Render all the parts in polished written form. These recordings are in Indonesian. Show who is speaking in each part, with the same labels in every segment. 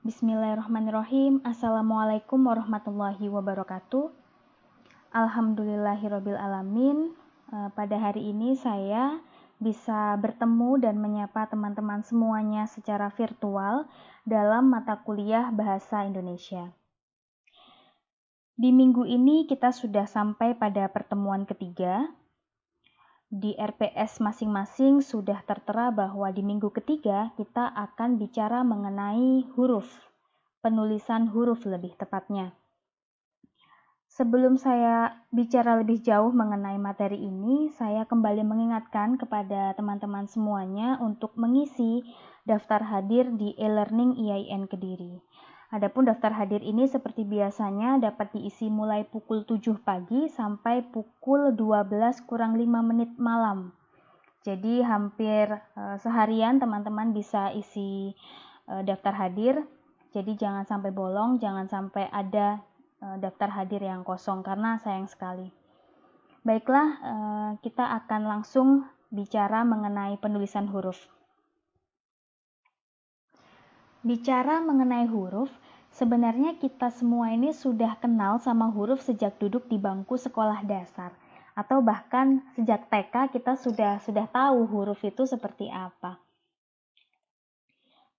Speaker 1: Bismillahirrahmanirrahim. Assalamualaikum warahmatullahi wabarakatuh. Alhamdulillahirabbil alamin. Pada hari ini saya bisa bertemu dan menyapa teman-teman semuanya secara virtual dalam mata kuliah Bahasa Indonesia. Di minggu ini kita sudah sampai pada pertemuan ketiga. Di RPS masing-masing sudah tertera bahwa di minggu ketiga kita akan bicara mengenai huruf, penulisan huruf lebih tepatnya. Sebelum saya bicara lebih jauh mengenai materi ini, saya kembali mengingatkan kepada teman-teman semuanya untuk mengisi daftar hadir di e-learning IAIN Kediri. Adapun daftar hadir ini seperti biasanya dapat diisi mulai pukul 7 pagi sampai pukul 12 kurang 5 menit malam. Jadi hampir seharian teman-teman bisa isi daftar hadir. Jadi jangan sampai bolong, jangan sampai ada daftar hadir yang kosong karena sayang sekali. Baiklah, kita akan langsung bicara mengenai penulisan huruf. Bicara mengenai huruf, sebenarnya kita semua ini sudah kenal sama huruf sejak duduk di bangku sekolah dasar. Atau bahkan sejak TK kita sudah tahu huruf itu seperti apa.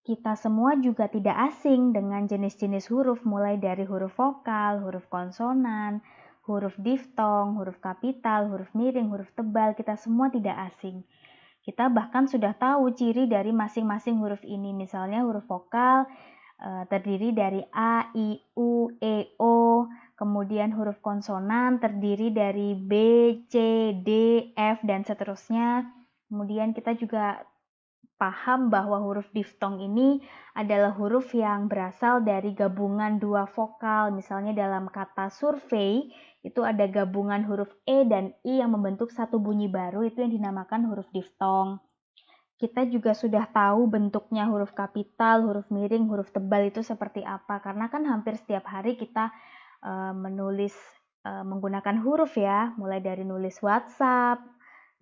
Speaker 1: Kita semua juga tidak asing dengan jenis-jenis huruf mulai dari huruf vokal, huruf konsonan, huruf diftong, huruf kapital, huruf miring, huruf tebal, kita semua tidak asing. Kita bahkan sudah tahu ciri dari masing-masing huruf ini. Misalnya huruf vokal terdiri dari A, I, U, E, O. Kemudian huruf konsonan terdiri dari B, C, D, F, dan seterusnya. Kemudian kita juga paham bahwa huruf diftong ini adalah huruf yang berasal dari gabungan dua vokal. Misalnya dalam kata survei, itu ada gabungan huruf E dan I yang membentuk satu bunyi baru, itu yang dinamakan huruf diftong. Kita juga sudah tahu bentuknya huruf kapital, huruf miring, huruf tebal itu seperti apa. Karena kan hampir setiap hari kita menulis menggunakan huruf ya, mulai dari nulis WhatsApp,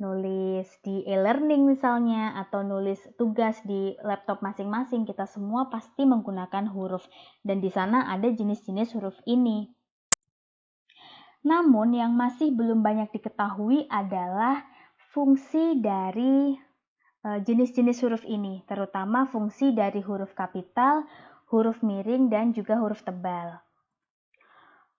Speaker 1: nulis di e-learning misalnya, atau nulis tugas di laptop masing-masing, kita semua pasti menggunakan huruf. Dan di sana ada jenis-jenis huruf ini. Namun yang masih belum banyak diketahui adalah fungsi dari jenis-jenis huruf ini, terutama fungsi dari huruf kapital, huruf miring, dan juga huruf tebal.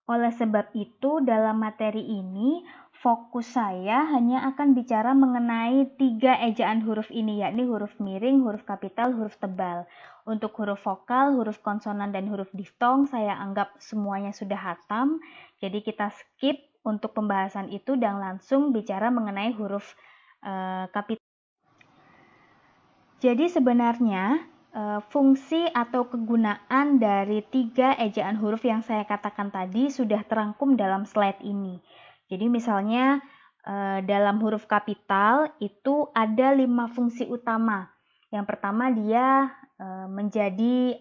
Speaker 1: Oleh sebab itu, dalam materi ini, fokus saya hanya akan bicara mengenai 3 ejaan huruf ini, yakni huruf miring, huruf kapital, huruf tebal. Untuk huruf vokal, huruf konsonan, dan huruf diftong, saya anggap semuanya sudah hatam. Jadi kita skip untuk pembahasan itu dan langsung bicara mengenai huruf kapital. Jadi sebenarnya fungsi atau kegunaan dari 3 ejaan huruf yang saya katakan tadi sudah terangkum dalam slide ini. Jadi misalnya dalam huruf kapital itu ada 5 fungsi utama. Yang pertama dia menjadi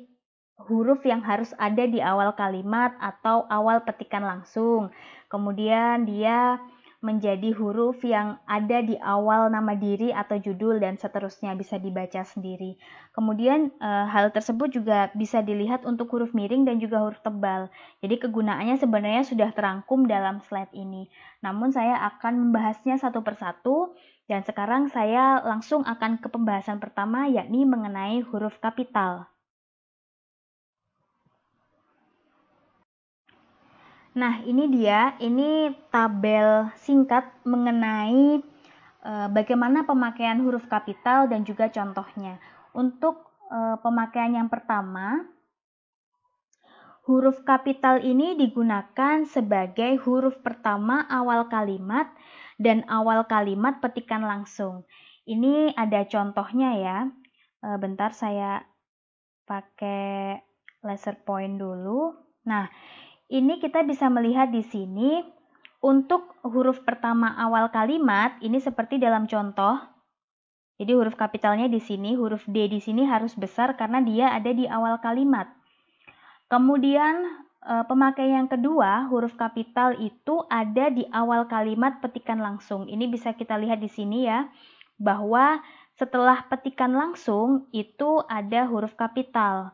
Speaker 1: huruf yang harus ada di awal kalimat atau awal petikan langsung. Kemudian dia menjadi huruf yang ada di awal nama diri atau judul dan seterusnya, bisa dibaca sendiri. Kemudian hal tersebut juga bisa dilihat untuk huruf miring dan juga huruf tebal. Jadi kegunaannya sebenarnya sudah terangkum dalam slide ini. Namun saya akan membahasnya satu persatu dan sekarang saya langsung akan ke pembahasan pertama, yakni mengenai huruf kapital. Nah, ini dia, ini tabel singkat mengenai bagaimana pemakaian huruf kapital dan juga contohnya. Untuk pemakaian yang pertama, huruf kapital ini digunakan sebagai huruf pertama awal kalimat dan awal kalimat petikan langsung. Ini ada contohnya ya. Bentar saya pakai laser point dulu. Nah, ini kita bisa melihat di sini untuk huruf pertama awal kalimat ini seperti dalam contoh. Jadi huruf kapitalnya di sini, huruf D di sini harus besar karena dia ada di awal kalimat. Kemudian pemakaian yang kedua, huruf kapital itu ada di awal kalimat petikan langsung. Ini bisa kita lihat di sini ya, bahwa setelah petikan langsung itu ada huruf kapital.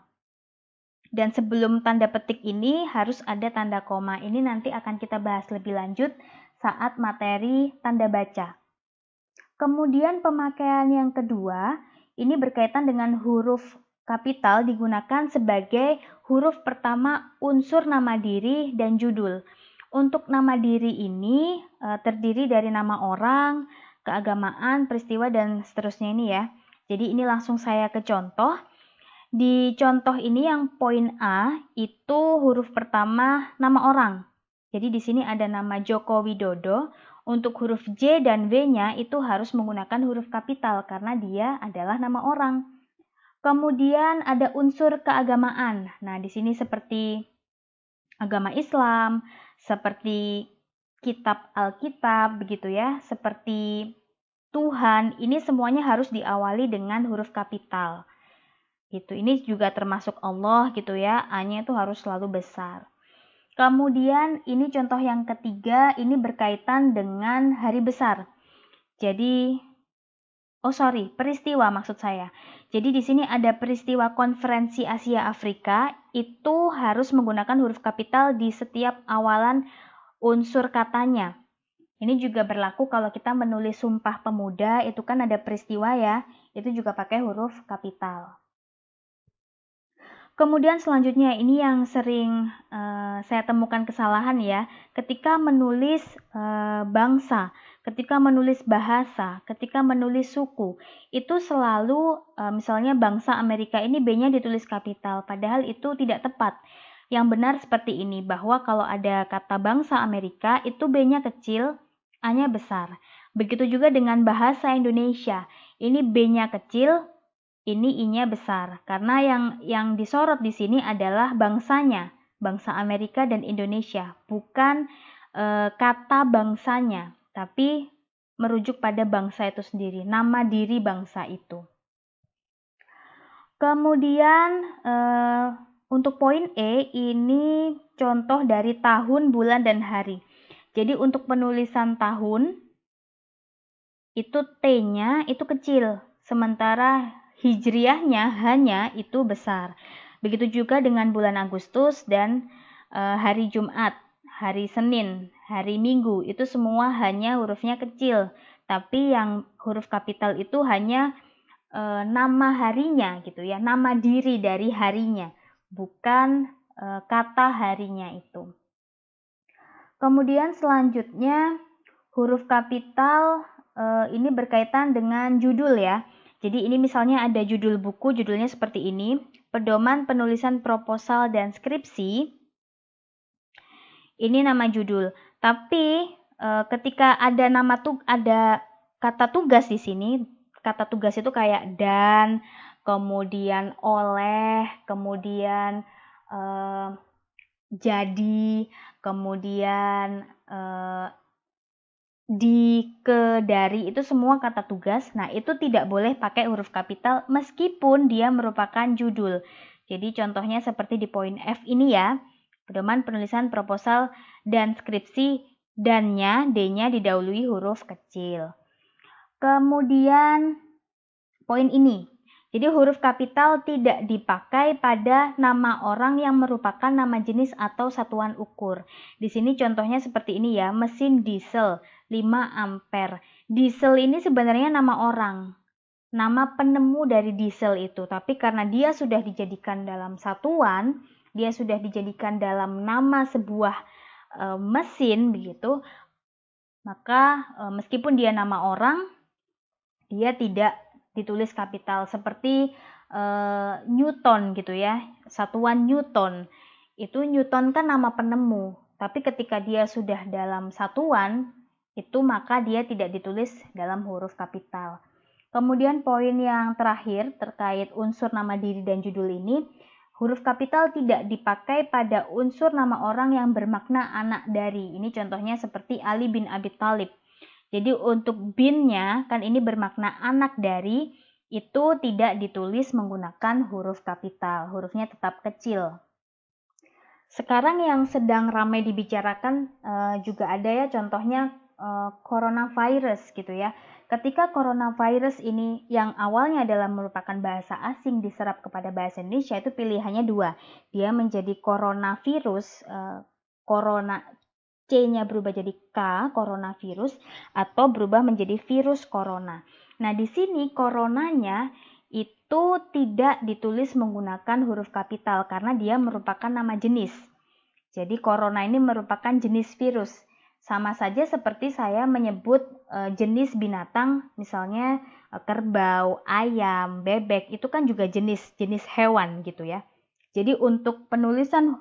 Speaker 1: Dan sebelum tanda petik ini harus ada tanda koma. Ini nanti akan kita bahas lebih lanjut saat materi tanda baca. Kemudian pemakaian yang kedua, ini berkaitan dengan huruf kapital digunakan sebagai huruf pertama unsur nama diri dan judul. Untuk nama diri ini terdiri dari nama orang, keagamaan, peristiwa, dan seterusnya ini ya. Jadi ini langsung saya ke contoh. Di contoh ini yang poin A itu huruf pertama nama orang. Jadi di sini ada nama Joko Widodo. Untuk huruf J dan W-nya itu harus menggunakan huruf kapital karena dia adalah nama orang. Kemudian ada unsur keagamaan. Nah, di sini seperti agama Islam, seperti kitab Alkitab begitu ya, seperti Tuhan. Ini semuanya harus diawali dengan huruf kapital. Gitu. Ini juga termasuk Allah gitu ya, A-nya itu harus selalu besar. Kemudian ini contoh yang ketiga, ini berkaitan dengan hari besar. Jadi, peristiwa maksud saya. Jadi di sini ada peristiwa konferensi Asia Afrika, itu harus menggunakan huruf kapital di setiap awalan unsur katanya. Ini juga berlaku kalau kita menulis Sumpah Pemuda, itu kan ada peristiwa ya, itu juga pakai huruf kapital. Kemudian selanjutnya ini yang sering saya temukan kesalahan ya, ketika menulis bangsa, ketika menulis bahasa, ketika menulis suku, itu selalu misalnya bangsa Amerika ini B-nya ditulis kapital, padahal itu tidak tepat. Yang benar seperti ini, bahwa kalau ada kata bangsa Amerika itu B-nya kecil, A-nya besar. Begitu juga dengan bahasa Indonesia, ini B-nya kecil, ini I-nya besar, karena yang disorot di sini adalah bangsanya, bangsa Amerika dan Indonesia, bukan kata bangsanya, tapi merujuk pada bangsa itu sendiri, nama diri bangsa itu. Kemudian untuk poin E, ini contoh dari tahun, bulan, dan hari. Jadi untuk penulisan tahun, itu T-nya itu kecil, sementara hijriahnya hanya itu besar. Begitu juga dengan bulan Agustus dan hari Jumat, hari Senin, hari Minggu, itu semua hanya hurufnya kecil. Tapi yang huruf kapital itu hanya nama harinya gitu ya, nama diri dari harinya, bukan kata harinya itu. Kemudian selanjutnya huruf kapital ini berkaitan dengan judul ya. Jadi ini misalnya ada judul buku, judulnya seperti ini, Pedoman Penulisan Proposal dan Skripsi. Ini nama judul. Tapi ketika ada ada kata tugas di sini, kata tugas itu kayak dan, kemudian oleh, kemudian jadi, kemudian di, ke, dari, itu semua kata tugas. Nah, itu tidak boleh pakai huruf kapital meskipun dia merupakan judul. Jadi contohnya seperti di poin F ini ya, pedoman penulisan proposal dan skripsi, dan-nya, D-nya didahului huruf kecil. Kemudian poin ini, jadi huruf kapital tidak dipakai pada nama orang yang merupakan nama jenis atau satuan ukur. Di sini contohnya seperti ini ya, mesin diesel 5 ampere. Diesel ini sebenarnya nama orang, nama penemu dari diesel itu. Tapi karena dia sudah dijadikan dalam satuan, dia sudah dijadikan dalam nama sebuah mesin begitu, maka meskipun dia nama orang, dia tidak ditulis kapital seperti Newton gitu ya, satuan Newton. Itu Newton kan nama penemu, tapi ketika dia sudah dalam satuan, itu maka dia tidak ditulis dalam huruf kapital. Kemudian poin yang terakhir terkait unsur nama diri dan judul ini, huruf kapital tidak dipakai pada unsur nama orang yang bermakna anak dari. Ini contohnya seperti Ali bin Abi Thalib. Jadi untuk bin-nya kan ini bermakna anak dari, itu tidak ditulis menggunakan huruf kapital, hurufnya tetap kecil. Sekarang yang sedang ramai dibicarakan juga ada ya, contohnya coronavirus gitu ya. Ketika coronavirus ini yang awalnya adalah merupakan bahasa asing diserap kepada bahasa Indonesia, itu pilihannya dua. Dia menjadi coronavirus, corona C-nya berubah jadi K, coronavirus, atau berubah menjadi virus corona. Nah, di sini coronanya itu tidak ditulis menggunakan huruf kapital karena dia merupakan nama jenis. Jadi corona ini merupakan jenis virus. Sama saja seperti saya menyebut jenis binatang, misalnya kerbau, ayam, bebek, itu kan juga jenis hewan gitu ya. Jadi untuk penulisan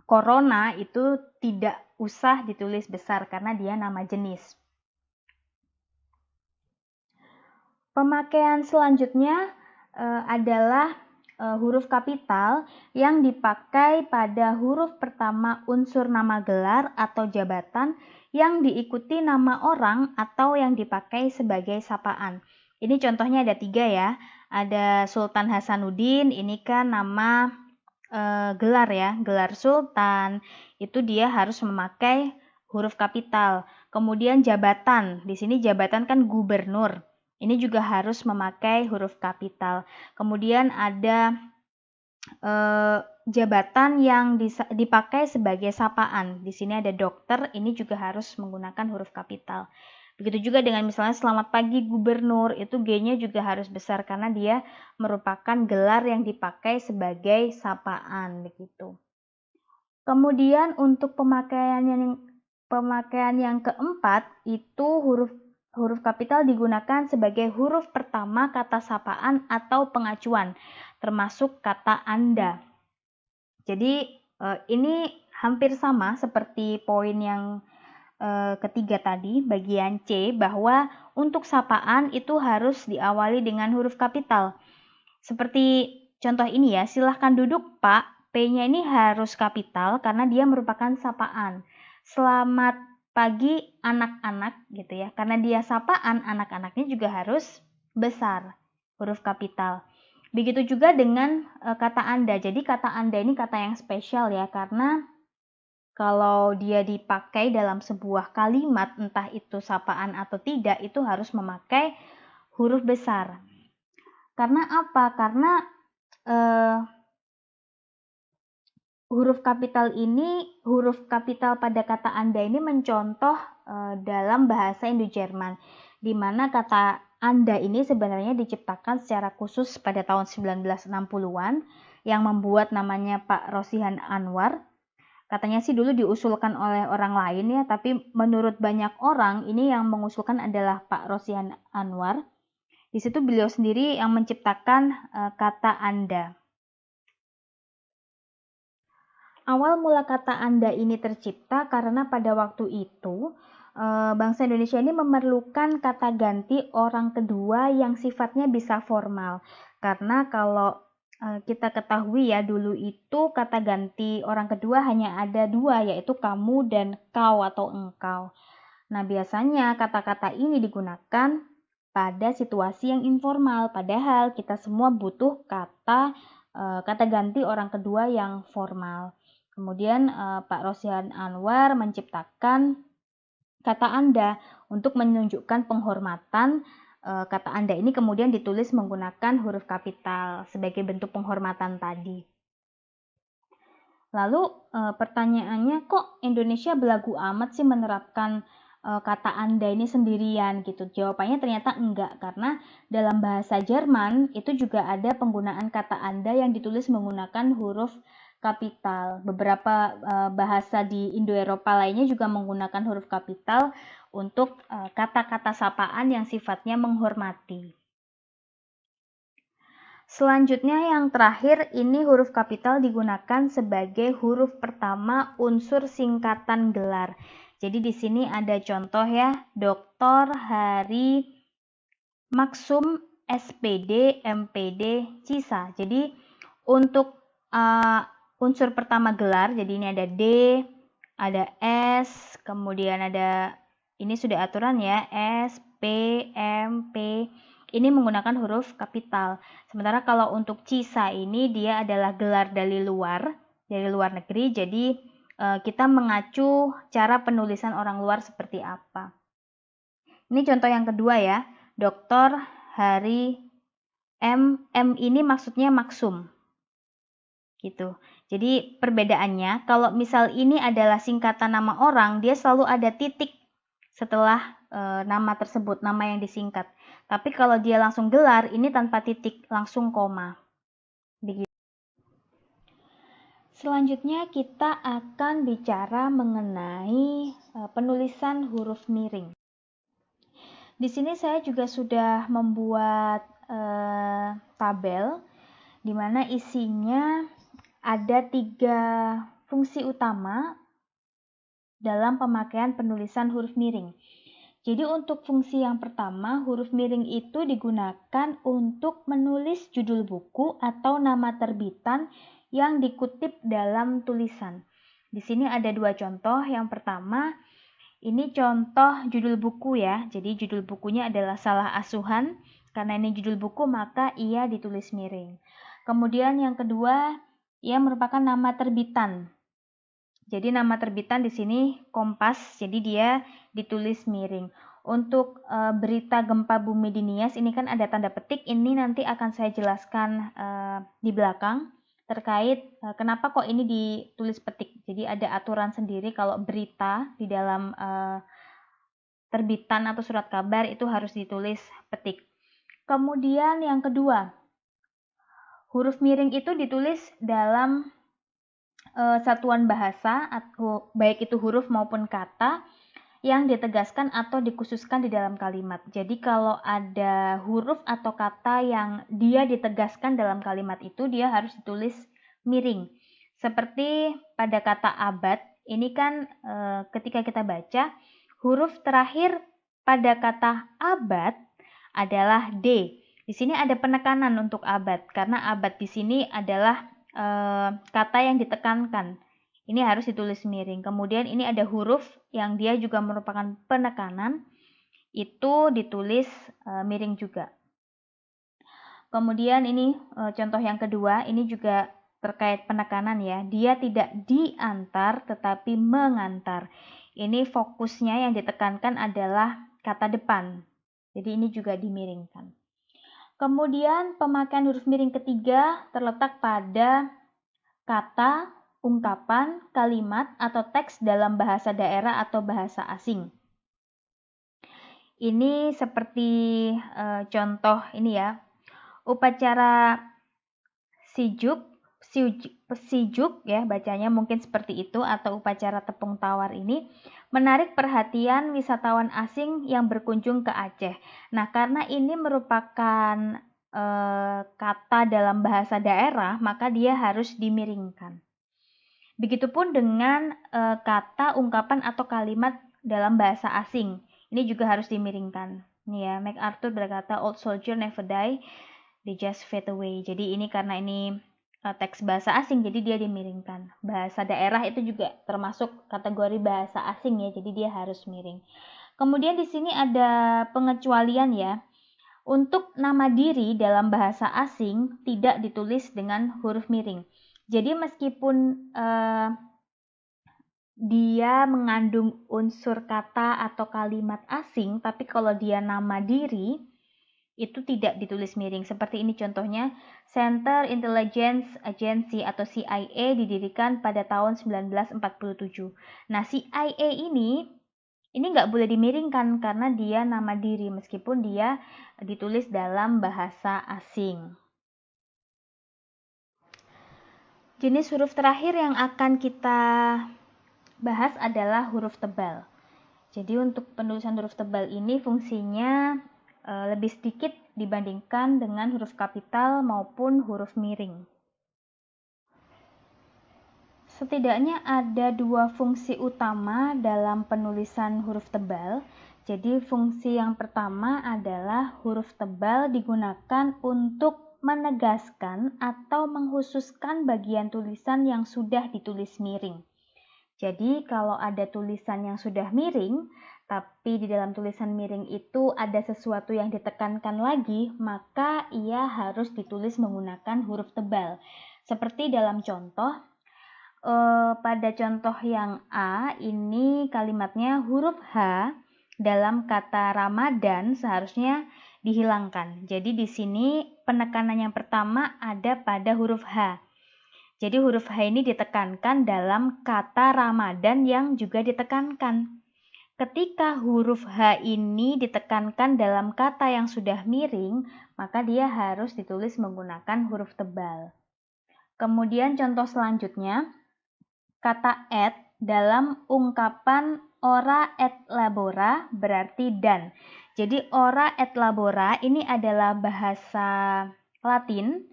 Speaker 1: corona itu tidak usah ditulis besar karena dia nama jenis. Pemakaian selanjutnya adalah huruf kapital yang dipakai pada huruf pertama unsur nama gelar atau jabatan yang diikuti nama orang atau yang dipakai sebagai sapaan. Ini contohnya ada 3 ya. Ada Sultan Hasanuddin, ini kan nama gelar ya, gelar sultan. Itu dia harus memakai huruf kapital. Kemudian jabatan, di sini jabatan kan gubernur. Ini juga harus memakai huruf kapital. Kemudian ada jabatan yang dipakai sebagai sapaan. Di sini ada dokter, ini juga harus menggunakan huruf kapital. Begitu juga dengan misalnya selamat pagi gubernur, itu G-nya juga harus besar karena dia merupakan gelar yang dipakai sebagai sapaan begitu. Kemudian untuk pemakaian yang keempat itu huruf kapital digunakan sebagai huruf pertama kata sapaan atau pengacuan, termasuk kata Anda. Jadi ini hampir sama seperti poin yang ketiga tadi, bagian C, bahwa untuk sapaan itu harus diawali dengan huruf kapital. Seperti contoh ini ya, silahkan duduk Pak, P-nya ini harus kapital karena dia merupakan sapaan. Selamat pagi anak-anak gitu ya, karena dia sapaan, anak-anaknya juga harus besar, huruf kapital. Begitu juga dengan kata Anda. Jadi kata Anda ini kata yang spesial ya, karena kalau dia dipakai dalam sebuah kalimat, entah itu sapaan atau tidak, itu harus memakai huruf besar. Karena apa? Karena huruf kapital pada kata Anda ini mencontoh dalam bahasa Indo-Jerman, di mana kata Anda ini sebenarnya diciptakan secara khusus pada tahun 1960-an yang membuat namanya Pak Rosihan Anwar. Katanya sih dulu diusulkan oleh orang lain ya, tapi menurut banyak orang ini yang mengusulkan adalah Pak Rosihan Anwar. Di situ beliau sendiri yang menciptakan kata Anda. Awal mula kata Anda ini tercipta karena pada waktu itu bangsa Indonesia ini memerlukan kata ganti orang kedua yang sifatnya bisa formal. Karena kalau kita ketahui ya, dulu itu kata ganti orang kedua hanya ada 2, yaitu kamu dan kau atau engkau. Nah, biasanya kata-kata ini digunakan pada situasi yang informal, padahal kita semua butuh kata ganti orang kedua yang formal. Kemudian Pak Rosihan Anwar menciptakan kata Anda untuk menunjukkan penghormatan. Kata Anda ini kemudian ditulis menggunakan huruf kapital sebagai bentuk penghormatan tadi. Lalu pertanyaannya, kok Indonesia belagu amat sih menerapkan kata Anda ini sendirian gitu? Jawabannya ternyata enggak, karena dalam bahasa Jerman itu juga ada penggunaan kata Anda yang ditulis menggunakan huruf kapital. Beberapa bahasa di Indo-Eropa lainnya juga menggunakan huruf kapital untuk kata-kata sapaan yang sifatnya menghormati. Selanjutnya yang terakhir, ini huruf kapital digunakan sebagai huruf pertama unsur singkatan gelar. Jadi di sini ada contoh ya, Dr. Hari Maksum SPD MPD Cisa. Jadi untuk unsur pertama gelar, jadi ini ada D, ada S, kemudian ada, ini sudah aturan ya, S, P, M, P, ini menggunakan huruf kapital. Sementara kalau untuk Cisa ini dia adalah gelar dari luar negeri, jadi kita mengacu cara penulisan orang luar seperti apa. Ini contoh yang kedua ya. Dr. Hari M. M ini maksudnya maksum. Gitu. Jadi perbedaannya, kalau misal ini adalah singkatan nama orang, dia selalu ada titik setelah nama tersebut, nama yang disingkat. Tapi kalau dia langsung gelar, ini tanpa titik, langsung koma. Begitu. Selanjutnya kita akan bicara mengenai penulisan huruf miring. Di sini saya juga sudah membuat tabel di mana isinya ada 3 fungsi utama dalam pemakaian penulisan huruf miring. Jadi untuk fungsi yang pertama, huruf miring itu digunakan untuk menulis judul buku atau nama terbitan yang dikutip dalam tulisan. Di sini ada 2 contoh. Yang pertama, ini contoh judul buku ya. Jadi judul bukunya adalah Salah Asuhan. Karena ini judul buku, maka ia ditulis miring. Kemudian yang kedua, ia merupakan nama terbitan. Jadi nama terbitan di sini Kompas, jadi dia ditulis miring. Untuk berita gempa bumi di Nias ini kan ada tanda petik, ini nanti akan saya jelaskan di belakang terkait kenapa kok ini ditulis petik. Jadi ada aturan sendiri kalau berita di dalam terbitan atau surat kabar itu harus ditulis petik. Kemudian yang kedua, huruf miring itu ditulis dalam satuan bahasa, baik itu huruf maupun kata yang ditegaskan atau dikhususkan di dalam kalimat. Jadi kalau ada huruf atau kata yang dia ditegaskan dalam kalimat itu, dia harus ditulis miring. Seperti pada kata abad, ini kan ketika kita baca, huruf terakhir pada kata abad adalah D. Di sini ada penekanan untuk abad, karena abad di sini adalah kata yang ditekankan. Ini harus ditulis miring. Kemudian ini ada huruf yang dia juga merupakan penekanan, itu ditulis miring juga. Kemudian ini contoh yang kedua, ini juga terkait penekanan ya. Dia tidak diantar tetapi mengantar. Ini fokusnya yang ditekankan adalah kata depan. Jadi ini juga dimiringkan. Kemudian pemakaian huruf miring ketiga terletak pada kata, ungkapan, kalimat, atau teks dalam bahasa daerah atau bahasa asing. Ini seperti contoh ini ya, upacara sijuk ya bacanya mungkin seperti itu, atau upacara tepung tawar ini menarik perhatian wisatawan asing yang berkunjung ke Aceh. Nah, karena ini merupakan kata dalam bahasa daerah, maka dia harus dimiringkan. Begitupun dengan kata, ungkapan, atau kalimat dalam bahasa asing. Ini juga harus dimiringkan. Ini ya, MacArthur berkata, "Old soldier never die, they just fade away." Jadi ini karena ini teks bahasa asing, jadi dia dimiringkan. Bahasa daerah itu juga termasuk kategori bahasa asing ya, jadi dia harus miring. Kemudian di sini ada pengecualian ya. Untuk nama diri dalam bahasa asing tidak ditulis dengan huruf miring. Jadi meskipun dia mengandung unsur kata atau kalimat asing, tapi kalau dia nama diri itu tidak ditulis miring. Seperti ini contohnya, Center Intelligence Agency atau CIA didirikan pada tahun 1947. Nah, CIA ini nggak boleh dimiringkan karena dia nama diri meskipun dia ditulis dalam bahasa asing. Jenis huruf terakhir yang akan kita bahas adalah huruf tebal. Jadi untuk penulisan huruf tebal ini fungsinya lebih sedikit dibandingkan dengan huruf kapital maupun huruf miring. Setidaknya ada 2 fungsi utama dalam penulisan huruf tebal. Jadi fungsi yang pertama adalah huruf tebal digunakan untuk menegaskan atau menghususkan bagian tulisan yang sudah ditulis miring. Jadi kalau ada tulisan yang sudah miring, tapi di dalam tulisan miring itu ada sesuatu yang ditekankan lagi, maka ia harus ditulis menggunakan huruf tebal. Seperti dalam contoh, pada contoh yang A, ini kalimatnya huruf H dalam kata Ramadan seharusnya dihilangkan. Jadi di sini penekanan yang pertama ada pada huruf H. Jadi huruf H ini ditekankan dalam kata Ramadan yang juga ditekankan. Ketika huruf H ini ditekankan dalam kata yang sudah miring, maka dia harus ditulis menggunakan huruf tebal. Kemudian contoh selanjutnya, kata et dalam ungkapan ora et labora berarti dan. Jadi ora et labora ini adalah bahasa Latin.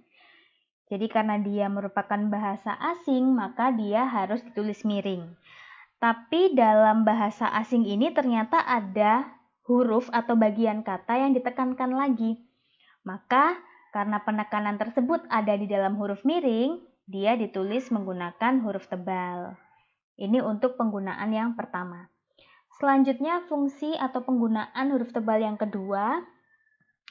Speaker 1: Jadi karena dia merupakan bahasa asing, maka dia harus ditulis miring. Tapi dalam bahasa asing ini ternyata ada huruf atau bagian kata yang ditekankan lagi. Maka karena penekanan tersebut ada di dalam huruf miring, dia ditulis menggunakan huruf tebal. Ini untuk penggunaan yang pertama. Selanjutnya fungsi atau penggunaan huruf tebal yang kedua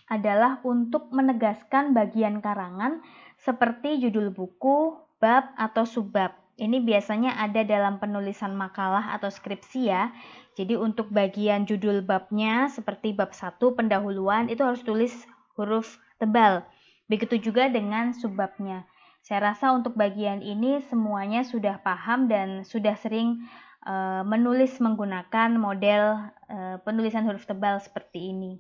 Speaker 1: adalah untuk menegaskan bagian karangan seperti judul buku, bab, atau subbab. Ini biasanya ada dalam penulisan makalah atau skripsi ya. Jadi untuk bagian judul babnya seperti bab 1 pendahuluan itu harus tulis huruf tebal. Begitu juga dengan subbabnya. Saya rasa untuk bagian ini semuanya sudah paham dan sudah sering menulis menggunakan model penulisan huruf tebal seperti ini.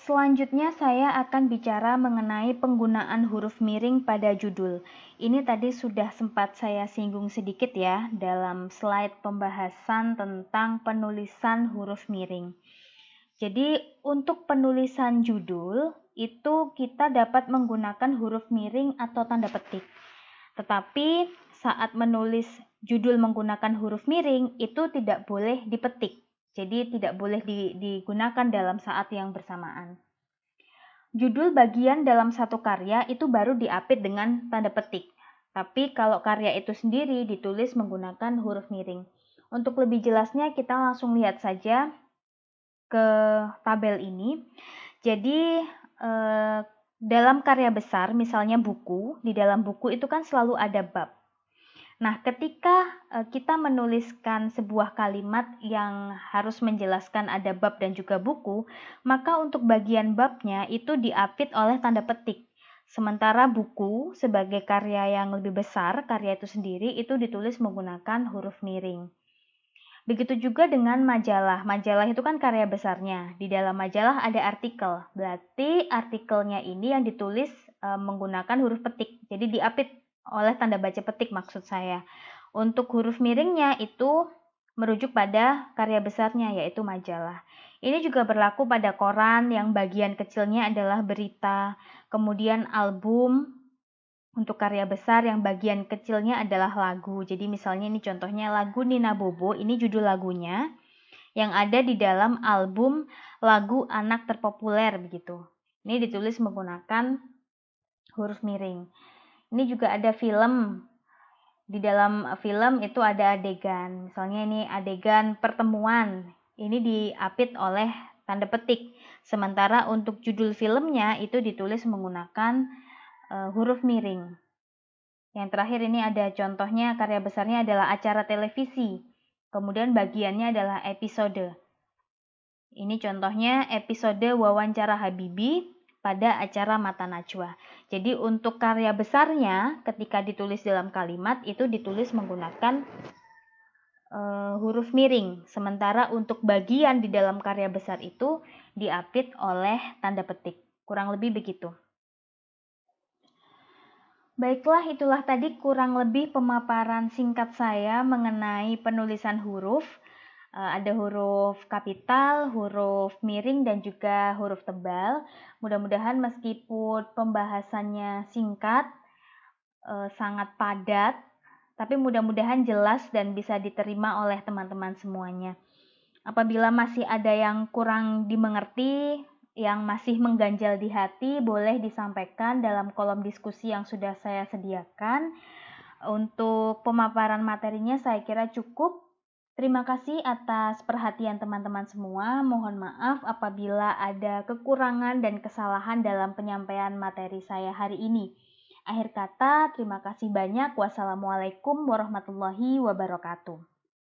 Speaker 1: Selanjutnya saya akan bicara mengenai penggunaan huruf miring pada judul. Ini tadi sudah sempat saya singgung sedikit ya dalam slide pembahasan tentang penulisan huruf miring. Jadi untuk penulisan judul itu kita dapat menggunakan huruf miring atau tanda petik. Tetapi saat menulis judul menggunakan huruf miring itu tidak boleh dipetik. Jadi tidak boleh digunakan dalam saat yang bersamaan. Judul bagian dalam satu karya itu baru diapit dengan tanda petik. Tapi kalau karya itu sendiri ditulis menggunakan huruf miring. Untuk lebih jelasnya kita langsung lihat saja ke tabel ini. Jadi dalam karya besar misalnya buku, di dalam buku itu kan selalu ada bab. Nah, ketika kita menuliskan sebuah kalimat yang harus menjelaskan ada bab dan juga buku, maka untuk bagian babnya itu diapit oleh tanda petik. Sementara buku sebagai karya yang lebih besar, karya itu sendiri itu ditulis menggunakan huruf miring. Begitu juga dengan majalah. Majalah itu kan karya besarnya. Di dalam majalah ada artikel. Berarti artikelnya ini yang ditulis menggunakan huruf petik. Jadi diapit oleh tanda baca petik maksud saya. Untuk huruf miringnya itu merujuk pada karya besarnya yaitu majalah. Ini juga berlaku pada koran yang bagian kecilnya adalah berita, kemudian album untuk karya besar yang bagian kecilnya adalah lagu. Jadi misalnya ini contohnya lagu Nina Bobo, ini judul lagunya yang ada di dalam album lagu anak terpopuler begitu. Ini ditulis menggunakan huruf miring. Ini juga ada film. Di dalam film itu ada adegan. Misalnya ini adegan pertemuan. Ini diapit oleh tanda petik. Sementara untuk judul filmnya itu ditulis menggunakan huruf miring. Yang terakhir ini ada contohnya karya besarnya adalah acara televisi. Kemudian bagiannya adalah episode. Ini contohnya episode wawancara Habibie pada acara Mata Najwa. Jadi untuk karya besarnya ketika ditulis dalam kalimat itu ditulis menggunakan huruf miring. Sementara untuk bagian di dalam karya besar itu diapit oleh tanda petik. Kurang lebih begitu. Baiklah, itulah tadi kurang lebih pemaparan singkat saya mengenai penulisan huruf. Ada huruf kapital, huruf miring, dan juga huruf tebal. Mudah-mudahan meskipun pembahasannya singkat, sangat padat, tapi mudah-mudahan jelas dan bisa diterima oleh teman-teman semuanya. Apabila masih ada yang kurang dimengerti, yang masih mengganjal di hati, boleh disampaikan dalam kolom diskusi yang sudah saya sediakan. Untuk pemaparan materinya saya kira cukup. Terima kasih atas perhatian teman-teman semua. Mohon maaf apabila ada kekurangan dan kesalahan dalam penyampaian materi saya hari ini. Akhir kata, terima kasih banyak. Wassalamualaikum warahmatullahi wabarakatuh.